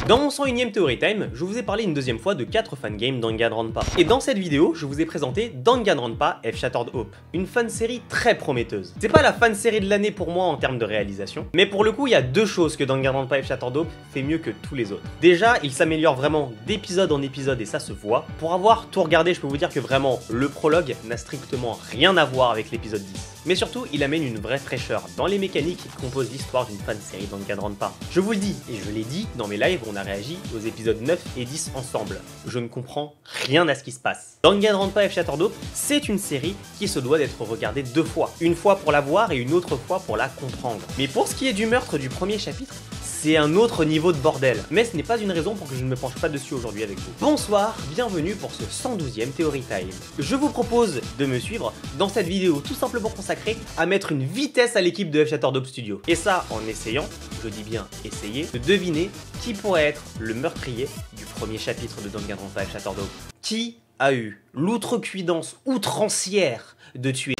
Dans mon 101ème Theory Time, je vous ai parlé une deuxième fois de 4 fangames Danganronpa. Et dans cette vidéo, je vous ai présenté Danganronpa F Shattered Hope, une fan série très prometteuse. C'est pas la fan série de l'année pour moi en termes de réalisation, mais pour le coup, il y a deux choses que Danganronpa F Shattered Hope fait mieux que tous les autres. Déjà, il s'améliore vraiment d'épisode en épisode et ça se voit. Pour avoir tout regardé, je peux vous dire que vraiment, le prologue n'a strictement rien à voir avec l'épisode 10. Mais surtout, il amène une vraie fraîcheur dans les mécaniques qui composent l'histoire d'une fan série Danganronpa. Je vous le dis, et je l'ai dit dans mes lives, on a réagi aux épisodes 9 et 10 ensemble. Je ne comprends rien à ce qui se passe. Danganronpa F Shattered Hope, c'est une série qui se doit d'être regardée deux fois. Une fois pour la voir et une autre fois pour la comprendre. Mais pour ce qui est du meurtre du premier chapitre, c'est un autre niveau de bordel. Mais ce n'est pas une raison pour que je ne me penche pas dessus aujourd'hui avec vous. Bonsoir, bienvenue pour ce 112ème Theory Time. Je vous propose de me suivre dans cette vidéo tout simplement consacrée à mettre une vitesse à l'équipe de F Shattered Hope Studio. Et ça en essayant, je dis bien essayer, de deviner qui pourrait être le meurtrier du premier chapitre de Danganronpa F Shattered Hope. Qui a eu l'outrecuidance outrancière de tuer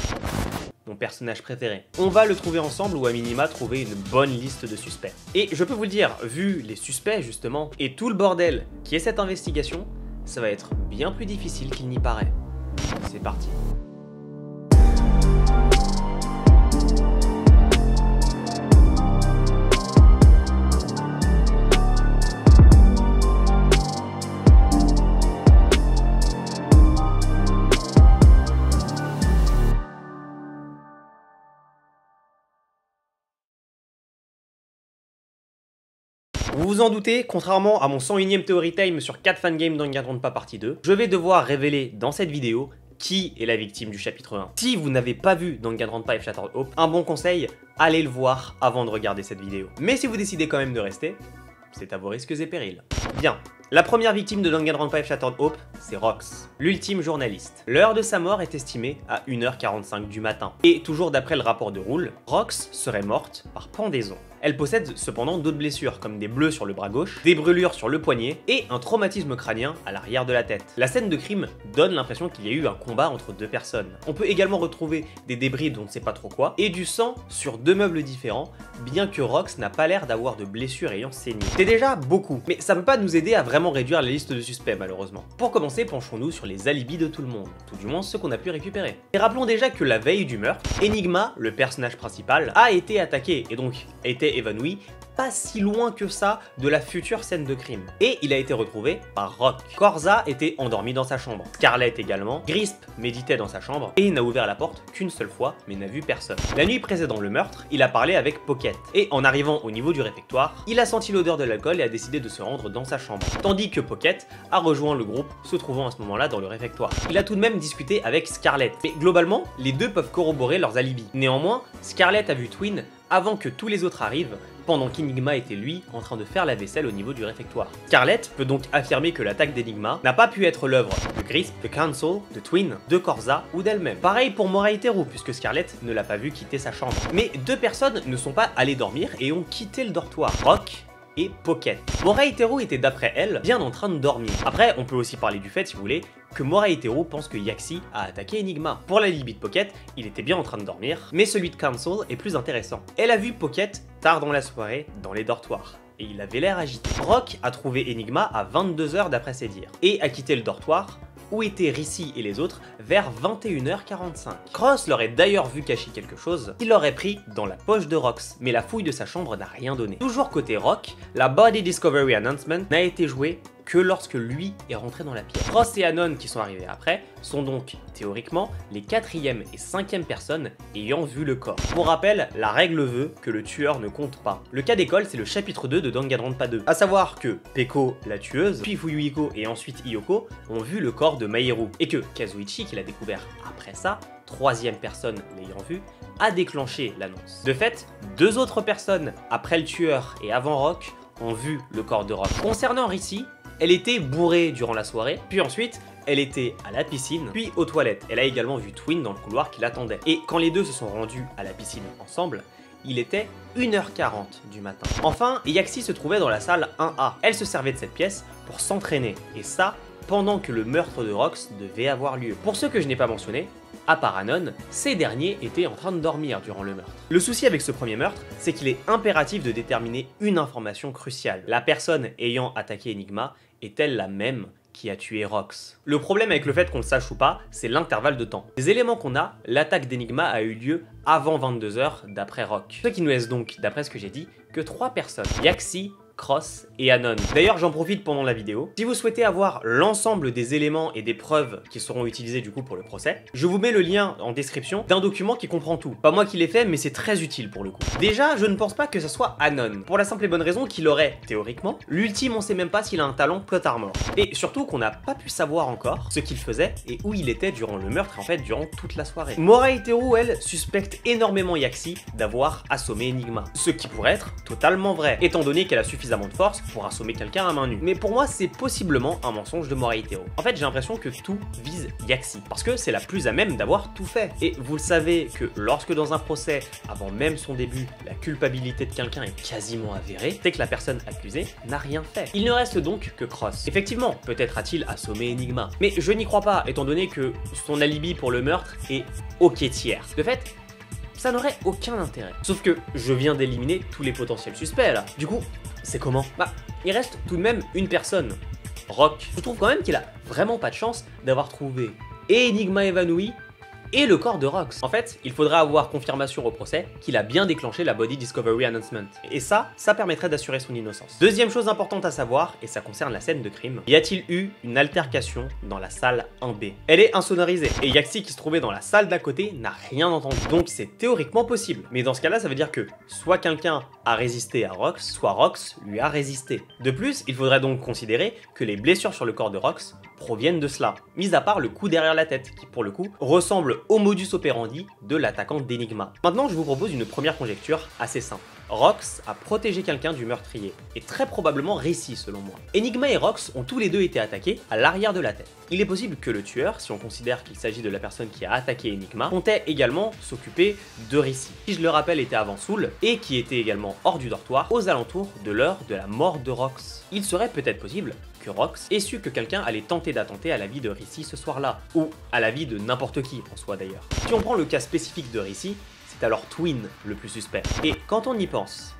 mon personnage préféré. On va le trouver ensemble ou à minima trouver une bonne liste de suspects. Et je peux vous le dire, vu les suspects justement, et tout le bordel qui est cette investigation, ça va être bien plus difficile qu'il n'y paraît. C'est parti. Vous vous en doutez, contrairement à mon 101ème Theory Time sur 4 fangames Danganronpa partie 2, je vais devoir révéler dans cette vidéo qui est la victime du chapitre 1. Si vous n'avez pas vu Danganronpa F Shattered Hope, un bon conseil, allez le voir avant de regarder cette vidéo. Mais si vous décidez quand même de rester, c'est à vos risques et périls. Bien. La première victime de Danganronpa F Shattered Hope, c'est Rox, l'ultime journaliste. L'heure de sa mort est estimée à 1h45 du matin. Et toujours d'après le rapport de Roule, Rox serait morte par pendaison. Elle possède cependant d'autres blessures, comme des bleus sur le bras gauche, des brûlures sur le poignet et un traumatisme crânien à l'arrière de la tête. La scène de crime donne l'impression qu'il y a eu un combat entre deux personnes. On peut également retrouver des débris dont on ne sait pas trop quoi, et du sang sur deux meubles différents, bien que Rox n'a pas l'air d'avoir de blessures ayant saigné. C'est déjà beaucoup, mais ça peut pas nous aider à vraiment réduire la liste de suspects malheureusement. Pour commencer, penchons-nous sur les alibis de tout le monde, tout du moins ceux qu'on a pu récupérer. Et rappelons déjà que la veille du meurtre, Enigma, le personnage principal, a été attaqué et donc était évanoui pas si loin que ça de la future scène de crime. Et il a été retrouvé par Rock. Corza était endormi dans sa chambre. Scarlett également. Grisp méditait dans sa chambre et n'a ouvert la porte qu'une seule fois mais n'a vu personne. La nuit précédant le meurtre, il a parlé avec Pocket. Et en arrivant au niveau du réfectoire, il a senti l'odeur de l'alcool et a décidé de se rendre dans sa chambre. Tandis que Pocket a rejoint le groupe se trouvant à ce moment-là dans le réfectoire. Il a tout de même discuté avec Scarlett. Mais globalement, les deux peuvent corroborer leurs alibis. Néanmoins, Scarlett a vu Twin avant que tous les autres arrivent, pendant qu'Enigma était lui en train de faire la vaisselle au niveau du réfectoire. Scarlett peut donc affirmer que l'attaque d'Enigma n'a pas pu être l'œuvre de Grisp, de Council, de Twin, de Corza ou d'elle-même. Pareil pour Morai Teru, puisque Scarlett ne l'a pas vu quitter sa chambre. Mais deux personnes ne sont pas allées dormir et ont quitté le dortoir. Rock et Pocket. Morai Teru était d'après elle bien en train de dormir. Après, on peut aussi parler du fait, si vous voulez, que Morai Teru pense que Yaxi a attaqué Enigma. Pour l'alibi de Pocket, il était bien en train de dormir, mais celui de Council est plus intéressant. Elle a vu Pocket tard dans la soirée dans les dortoirs. Et il avait l'air agité. Rock a trouvé Enigma à 22 h d'après ses dires, et a quitté le dortoir, où étaient Ricci et les autres, vers 21h45. Cross l'aurait d'ailleurs vu cacher quelque chose qu'il aurait pris dans la poche de Rox, mais la fouille de sa chambre n'a rien donné. Toujours côté Rock, la Body Discovery Announcement n'a été jouée que lorsque lui est rentré dans la pièce. Cross et Anon, qui sont arrivés après, sont donc, théoriquement, les 4e et 5e personnes ayant vu le corps. Pour rappel, la règle veut que le tueur ne compte pas. Le cas d'école, c'est le chapitre 2 de Danganronpa 2, à savoir que Peko, la tueuse, puis Fuyuhiko et ensuite Iyoko ont vu le corps de Mahiru, et que Kazuichi, qui l'a découvert après ça, 3e personne l'ayant vu, a déclenché l'annonce. De fait, deux autres personnes, après le tueur et avant Rock, ont vu le corps de Rock. Concernant Ricci, elle était bourrée durant la soirée, puis ensuite, elle était à la piscine, puis aux toilettes. Elle a également vu Twin dans le couloir qui l'attendait. Et quand les deux se sont rendus à la piscine ensemble, il était 1h40 du matin. Enfin, Yaxi se trouvait dans la salle 1A. Elle se servait de cette pièce pour s'entraîner. Et ça, pendant que le meurtre de Rox devait avoir lieu. Pour ceux que je n'ai pas mentionnés, à part Anon, ces derniers étaient en train de dormir durant le meurtre. Le souci avec ce premier meurtre, c'est qu'il est impératif de déterminer une information cruciale. La personne ayant attaqué Enigma est-elle la même qui a tué Rox? Le problème avec le fait qu'on le sache ou pas, c'est l'intervalle de temps. Les éléments qu'on a, l'attaque d'Enigma a eu lieu avant 22 h d'après Rock. Ce qui nous laisse donc, d'après ce que j'ai dit, que 3 personnes. Yaxi, Cross et Anon. D'ailleurs, j'en profite pendant la vidéo. Si vous souhaitez avoir l'ensemble des éléments et des preuves qui seront utilisés du coup pour le procès, je vous mets le lien en description d'un document qui comprend tout. Pas moi qui l'ai fait, mais c'est très utile pour le coup. Déjà, je ne pense pas que ce soit Anon, pour la simple et bonne raison qu'il aurait, théoriquement, l'ultime on sait même pas s'il a un talent plot armor. Et surtout qu'on n'a pas pu savoir encore ce qu'il faisait et où il était durant le meurtre, en fait, durant toute la soirée. Mora Iteru, elle, suspecte énormément Yaxi d'avoir assommé Enigma. Ce qui pourrait être totalement vrai, étant donné qu'elle a suffisamment de force pour assommer quelqu'un à main nue. Mais pour moi, c'est possiblement un mensonge de Mora Iteru. En fait, j'ai l'impression que tout vise Yaxi, parce que c'est la plus à même d'avoir tout fait. Et vous le savez que lorsque dans un procès, avant même son début, la culpabilité de quelqu'un est quasiment avérée, c'est que la personne accusée n'a rien fait. Il ne reste donc que Cross. Effectivement, peut-être a-t-il assommé Enigma, mais je n'y crois pas, étant donné que son alibi pour le meurtre est ok tiers. De fait, ça n'aurait aucun intérêt. Sauf que je viens d'éliminer tous les potentiels suspects là. Du coup, c'est comment? Bah, il reste tout de même une personne. Rock. Je trouve quand même qu'il a vraiment pas de chance d'avoir trouvé et Enigma évanoui et le corps de Rox. En fait, il faudra avoir confirmation au procès qu'il a bien déclenché la Body Discovery Announcement. Et ça permettrait d'assurer son innocence. Deuxième chose importante à savoir, et ça concerne la scène de crime, y a-t-il eu une altercation dans la salle 1B? Elle est insonorisée, et Yaxi qui se trouvait dans la salle d'à côté n'a rien entendu. Donc c'est théoriquement possible. Mais dans ce cas-là, ça veut dire que soit quelqu'un a résisté à Rox, soit Rox lui a résisté. De plus, il faudrait donc considérer que les blessures sur le corps de Rox proviennent de cela, mis à part le coup derrière la tête, qui pour le coup ressemble au modus operandi de l'attaquant d'Enigma. Maintenant, je vous propose une première conjecture assez simple. Rox a protégé quelqu'un du meurtrier, et très probablement Rissi selon moi. Enigma et Rox ont tous les deux été attaqués à l'arrière de la tête. Il est possible que le tueur, si on considère qu'il s'agit de la personne qui a attaqué Enigma, comptait également s'occuper de Rissi, qui je le rappelle était avant Soul, et qui était également hors du dortoir aux alentours de l'heure de la mort de Rox. Il serait peut-être possible que Rox ait su que quelqu'un allait tenter d'attenter à la vie de Rissi ce soir-là, ou à la vie de n'importe qui en soi d'ailleurs. Si on prend le cas spécifique de Rissi, c'est alors Twin le plus suspect. Et quand on y pense,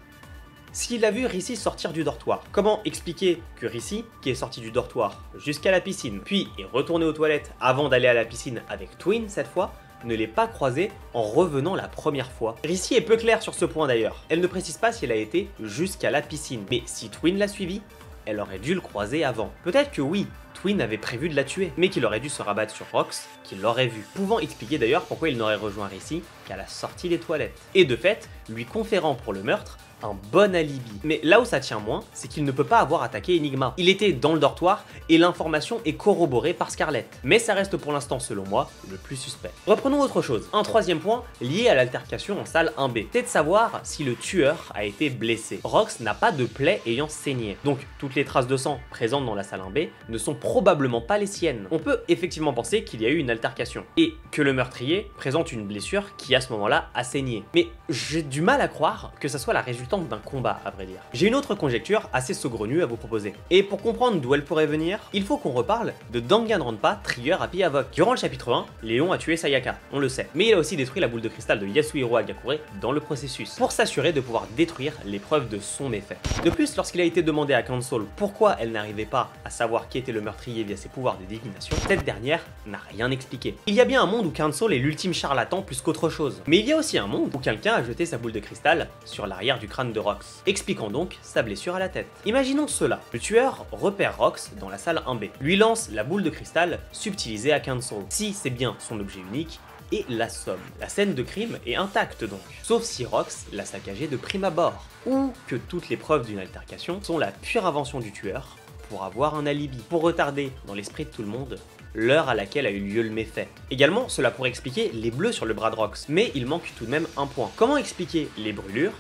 s'il a vu Rissi sortir du dortoir, comment expliquer que Rissi, qui est sorti du dortoir jusqu'à la piscine, puis est retourné aux toilettes avant d'aller à la piscine avec Twin cette fois, ne l'ait pas croisé en revenant la première fois? Rissi est peu claire sur ce point d'ailleurs. Elle ne précise pas si elle a été jusqu'à la piscine, mais si Twin l'a suivi, elle aurait dû le croiser avant. Peut-être que oui, Twin avait prévu de la tuer, mais qu'il aurait dû se rabattre sur Rox, qui l'aurait vu. Pouvant expliquer d'ailleurs pourquoi il n'aurait rejoint Rissi qu'à la sortie des toilettes. Et de fait, lui conférant pour le meurtre un bon alibi. Mais là où ça tient moins, c'est qu'il ne peut pas avoir attaqué Enigma. Il était dans le dortoir et l'information est corroborée par Scarlett. Mais ça reste pour l'instant, selon moi, le plus suspect. Reprenons autre chose. Un troisième point lié à l'altercation en salle 1B. C'est de savoir si le tueur a été blessé. Rox n'a pas de plaie ayant saigné. Donc toutes les traces de sang présentes dans la salle 1B ne sont probablement pas les siennes. On peut effectivement penser qu'il y a eu une altercation et que le meurtrier présente une blessure qui à ce moment-là a saigné. Mais j'ai du mal à croire que ça soit la résultante d'un combat, à vrai dire. J'ai une autre conjecture assez saugrenue à vous proposer. Et pour comprendre d'où elle pourrait venir, il faut qu'on reparle de Danganronpa Trigger Happy Havoc. Durant le chapitre 1, Léon a tué Sayaka, on le sait. Mais il a aussi détruit la boule de cristal de Yasuhiro Hagakure dans le processus, pour s'assurer de pouvoir détruire les preuves de son méfait. De plus, lorsqu'il a été demandé à Council pourquoi elle n'arrivait pas à savoir qui était le meurtrier via ses pouvoirs de divination, cette dernière n'a rien expliqué. Il y a bien un monde où Council est l'ultime charlatan plus qu'autre chose. Mais il y a aussi un monde où quelqu'un a jeté sa boule de cristal sur l'arrière du crâne de Rox, expliquant donc sa blessure à la tête. Imaginons cela. Le tueur repère Rox dans la salle 1B, lui lance la boule de cristal subtilisée à Council, si c'est bien son objet unique, et l'assomme. La scène de crime est intacte donc, sauf si Rox l'a saccagée de prime abord, ou que toutes les preuves d'une altercation sont la pure invention du tueur pour avoir un alibi, pour retarder dans l'esprit de tout le monde l'heure à laquelle a eu lieu le méfait. Également, cela pourrait expliquer les bleus sur le bras de Rox, mais il manque tout de même un point. Comment expliquer les brûlures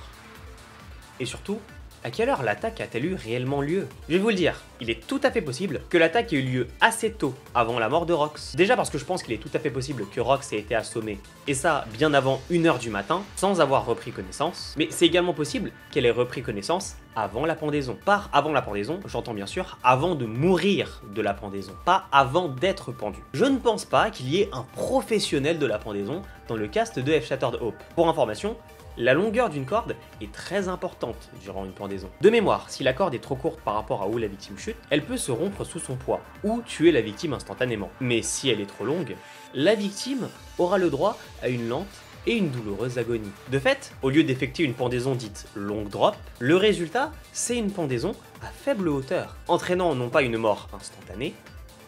et surtout à quelle heure l'attaque a-t-elle eu réellement lieu? Je vais vous le dire, il est tout à fait possible que l'attaque ait eu lieu assez tôt, avant la mort de Rox. Déjà parce que je pense qu'il est tout à fait possible que Rox ait été assommée, et ça bien avant 1h du matin, sans avoir repris connaissance, mais c'est également possible qu'elle ait repris connaissance avant la pendaison. Par avant la pendaison, j'entends bien sûr avant de mourir de la pendaison, pas avant d'être pendu. Je ne pense pas qu'il y ait un professionnel de la pendaison dans le cast de F Shattered Hope. Pour information, la longueur d'une corde est très importante durant une pendaison. De mémoire, si la corde est trop courte par rapport à où la victime chute, elle peut se rompre sous son poids, ou tuer la victime instantanément. Mais si elle est trop longue, la victime aura le droit à une lente et une douloureuse agonie. De fait, au lieu d'effectuer une pendaison dite long drop, le résultat, c'est une pendaison à faible hauteur, entraînant non pas une mort instantanée,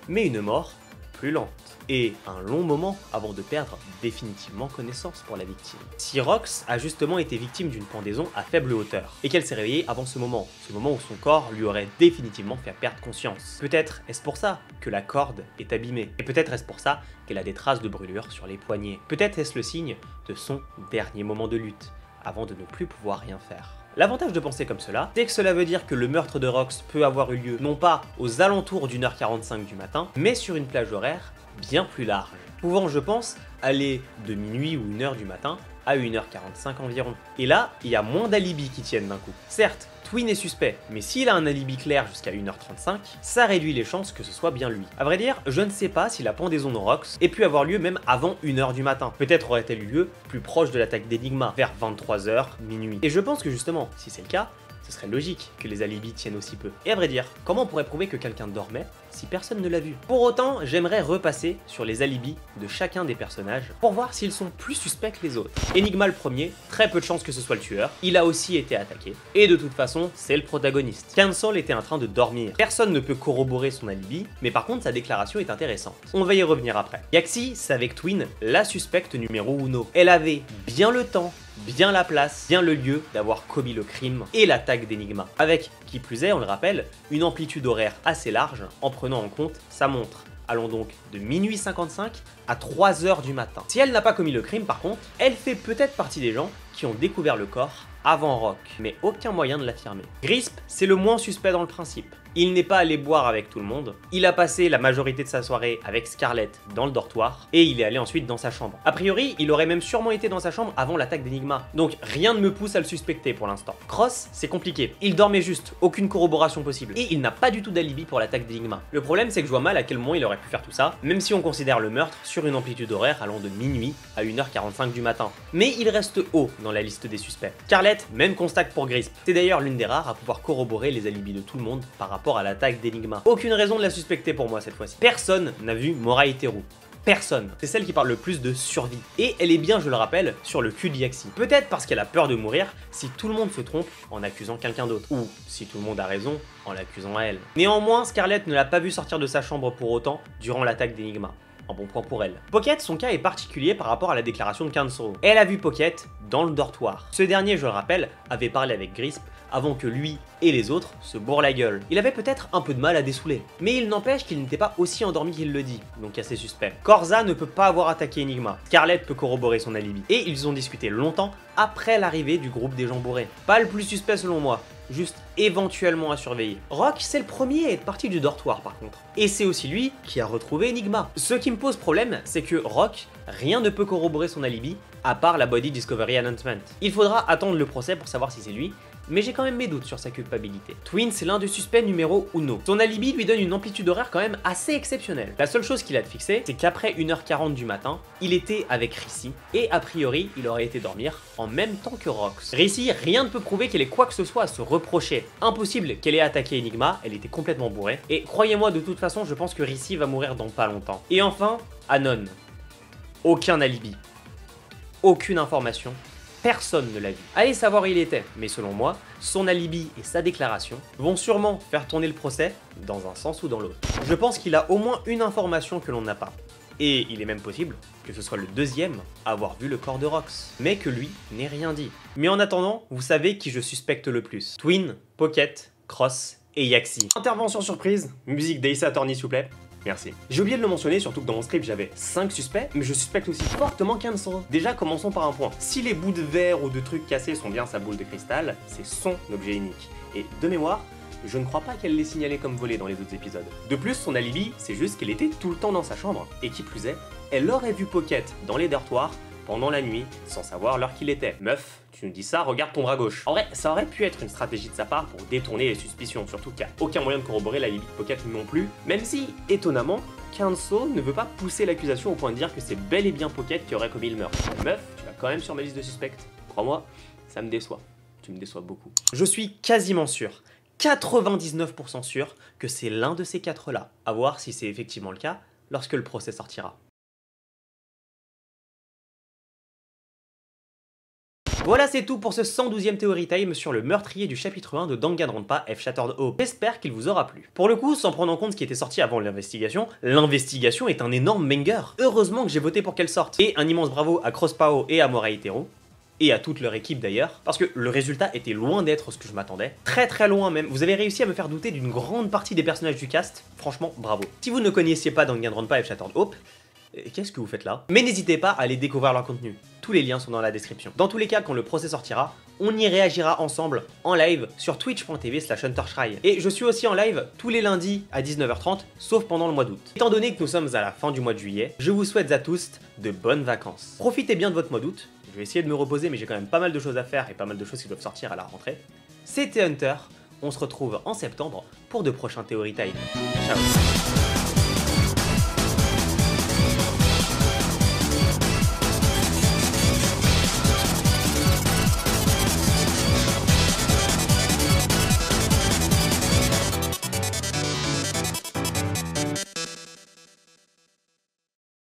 mais une mort plus lente, et un long moment avant de perdre définitivement connaissance pour la victime. Si Rox a justement été victime d'une pendaison à faible hauteur, et qu'elle s'est réveillée avant ce moment où son corps lui aurait définitivement fait perdre conscience. Peut-être est-ce pour ça que la corde est abîmée, et peut-être est-ce pour ça qu'elle a des traces de brûlure sur les poignets. Peut-être est-ce le signe de son dernier moment de lutte, avant de ne plus pouvoir rien faire. L'avantage de penser comme cela, c'est que cela veut dire que le meurtre de Rox peut avoir eu lieu non pas aux alentours d'1h45 du matin, mais sur une plage horaire bien plus large, pouvant je pense aller de minuit ou 1h du matin à 1h45 environ. Et là, il y a moins d'alibis qui tiennent d'un coup. Certes, Twin est suspect, mais s'il a un alibi clair jusqu'à 1h35, ça réduit les chances que ce soit bien lui. A vrai dire, je ne sais pas si la pendaison de Rox ait pu avoir lieu même avant 1h du matin. Peut-être aurait-elle eu lieu plus proche de l'attaque d'Enigma, vers 23h, minuit. Et je pense que justement, si c'est le cas, ce serait logique que les alibis tiennent aussi peu. Et à vrai dire, comment on pourrait prouver que quelqu'un dormait si personne ne l'a vu? Pour autant, j'aimerais repasser sur les alibis de chacun des personnages pour voir s'ils sont plus suspects que les autres. Enigma le premier, très peu de chances que ce soit le tueur, il a aussi été attaqué, et de toute façon, c'est le protagoniste. Cancel était en train de dormir. Personne ne peut corroborer son alibi, mais par contre sa déclaration est intéressante. On va y revenir après. Yaxi, c'est avec Twin la suspecte numéro 1. Elle avait bien le temps, bien la place, bien le lieu d'avoir commis le crime et l'attaque d'Enigma. Avec, qui plus est, on le rappelle, une amplitude horaire assez large en prenant en compte sa montre. Allons donc de minuit 55 à 3h du matin. Si elle n'a pas commis le crime par contre, elle fait peut-être partie des gens qui ont découvert le corps avant Rock, mais aucun moyen de l'affirmer. Grisp, c'est le moins suspect dans le principe. Il n'est pas allé boire avec tout le monde, il a passé la majorité de sa soirée avec Scarlett dans le dortoir, et il est allé ensuite dans sa chambre. A priori, il aurait même sûrement été dans sa chambre avant l'attaque d'Enigma, donc rien ne me pousse à le suspecter pour l'instant. Cross, c'est compliqué, il dormait juste, aucune corroboration possible, et il n'a pas du tout d'alibi pour l'attaque d'Enigma. Le problème c'est que je vois mal à quel moment il aurait pu faire tout ça, même si on considère le meurtre sur une amplitude horaire allant de minuit à 1h45 du matin. Mais il reste haut dans la liste des suspects. Scarlett, même constat pour Grisp. C'est d'ailleurs l'une des rares à pouvoir corroborer les alibis de tout le monde par rapport à l'attaque d'Enigma. Aucune raison de la suspecter pour moi cette fois-ci. Personne n'a vu Morai Teru. Personne. C'est celle qui parle le plus de survie. Et elle est bien, je le rappelle, sur le cul d'Yaxi. Peut-être parce qu'elle a peur de mourir si tout le monde se trompe en accusant quelqu'un d'autre. Ou si tout le monde a raison en l'accusant à elle. Néanmoins, Scarlett ne l'a pas vu sortir de sa chambre pour autant durant l'attaque d'Enigma. Un bon point pour elle. Pocket, son cas est particulier par rapport à la déclaration de Cancel. Elle a vu Pocket dans le dortoir. Ce dernier, je le rappelle, avait parlé avec Grisp avant que lui et les autres se bourrent la gueule. Il avait peut-être un peu de mal à dessouler, mais il n'empêche qu'il n'était pas aussi endormi qu'il le dit, donc assez suspect. Corza ne peut pas avoir attaqué Enigma. Scarlett peut corroborer son alibi. Et ils ont discuté longtemps après l'arrivée du groupe des gens bourrés. Pas le plus suspect selon moi. Juste éventuellement à surveiller. Rock, c'est le premier à être parti du dortoir par contre. Et c'est aussi lui qui a retrouvé Enigma. Ce qui me pose problème, c'est que Rock, rien ne peut corroborer son alibi, à part la Body Discovery Announcement. Il faudra attendre le procès pour savoir si c'est lui, mais j'ai quand même mes doutes sur sa culpabilité. Twin, c'est l'un des suspects numéro 1. Son alibi lui donne une amplitude horaire quand même assez exceptionnelle. La seule chose qu'il a de fixé, c'est qu'après 1h40 du matin, il était avec Rissy, et a priori, il aurait été dormir en même temps que Rox. Rissy, rien ne peut prouver qu'elle ait quoi que ce soit à se reprocher. Impossible qu'elle ait attaqué Enigma, elle était complètement bourrée, et croyez-moi, de toute façon, je pense que Rissy va mourir dans pas longtemps. Et enfin, Anon. Aucun alibi. Aucune information. Personne ne l'a vu. Allez savoir où il était, mais selon moi, son alibi et sa déclaration vont sûrement faire tourner le procès dans un sens ou dans l'autre. Je pense qu'il a au moins une information que l'on n'a pas. Et il est même possible que ce soit le deuxième à avoir vu le corps de Rox, mais que lui n'ait rien dit. Mais en attendant, vous savez qui je suspecte le plus. Twin, Pocket, Cross et Yaxi. Intervention surprise, musique d'Ace Attorney s'il vous plaît. Merci. J'ai oublié de le mentionner, surtout que dans mon script j'avais 5 suspects, mais je suspecte aussi fortement Kenso. Déjà, commençons par un point. Si les bouts de verre ou de trucs cassés sont bien sa boule de cristal, c'est son objet unique. Et de mémoire, je ne crois pas qu'elle l'ait signalé comme volé dans les autres épisodes. De plus, son alibi, c'est juste qu'elle était tout le temps dans sa chambre. Et qui plus est, elle aurait vu Pocket dans les dortoirs pendant la nuit, sans savoir l'heure qu'il était. Meuf, tu nous dis ça, regarde ton bras gauche. En vrai, ça aurait pu être une stratégie de sa part pour détourner les suspicions, surtout qu'il n'y a aucun moyen de corroborer l'alibi de Pocket non plus, même si, étonnamment, Kenso ne veut pas pousser l'accusation au point de dire que c'est bel et bien Pocket qui aurait commis le meurtre. Meuf, tu vas quand même sur ma liste de suspects. Crois-moi, ça me déçoit. Tu me déçois beaucoup. Je suis quasiment sûr, 99% sûr, que c'est l'un de ces quatre-là. À voir si c'est effectivement le cas lorsque le procès sortira. Voilà, c'est tout pour ce 112e Theory Time sur le meurtrier du chapitre 1 de Danganronpa F Shattered Hope. J'espère qu'il vous aura plu. Pour le coup, sans prendre en compte ce qui était sorti avant l'investigation est un énorme banger. Heureusement que j'ai voté pour qu'elle sorte. Et un immense bravo à Crosspao et à Morai Itero. Et à toute leur équipe d'ailleurs, parce que le résultat était loin d'être ce que je m'attendais, très loin même. Vous avez réussi à me faire douter d'une grande partie des personnages du cast, franchement bravo. Si vous ne connaissiez pas Danganronpa F Shattered Hope, qu'est-ce que vous faites là? Mais n'hésitez pas à aller découvrir leur contenu, tous les liens sont dans la description. Dans tous les cas, quand le procès sortira, on y réagira ensemble en live sur twitch.tv/HunterShrine. Et je suis aussi en live tous les lundis à 19h30, sauf pendant le mois d'août. Étant donné que nous sommes à la fin du mois de juillet, je vous souhaite à tous de bonnes vacances. Profitez bien de votre mois d'août. Je vais essayer de me reposer, mais j'ai quand même pas mal de choses à faire et pas mal de choses qui doivent sortir à la rentrée. C'était Hunter, on se retrouve en septembre pour de prochains Theory Time. Ciao.